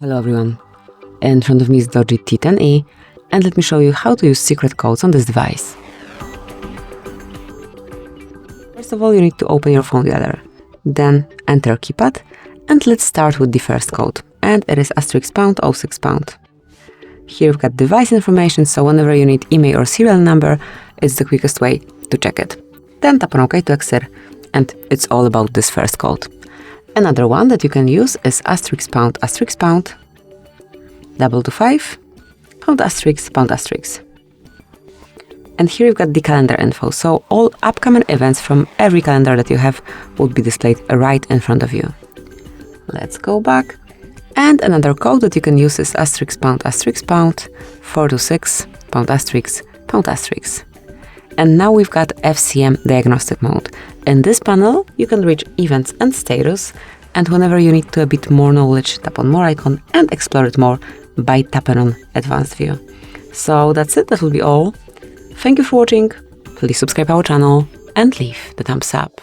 Hello everyone, in front of me is Doogee T10e, and let me show you how to use secret codes on this device. First of all, you need to open your phone gallery, then enter keypad, and let's start with the first code, and it is *#06#. Here we've got device information, so whenever you need email or serial number, it's the quickest way to check it. Then tap on OK to exit, and it's all about this first code. Another one that you can use is *##, 225, ##. And here you've got the calendar info, so all upcoming events from every calendar that you have would be displayed right in front of you. Let's go back. And another code that you can use is *##, 426, *##. And now we've got FCM diagnostic mode. In this panel, you can reach events and status, and whenever you need a bit more knowledge, tap on more icon and explore it more by tapping on advanced view. So that's it, that will be all. Thank you for watching, please subscribe our channel and leave the thumbs up.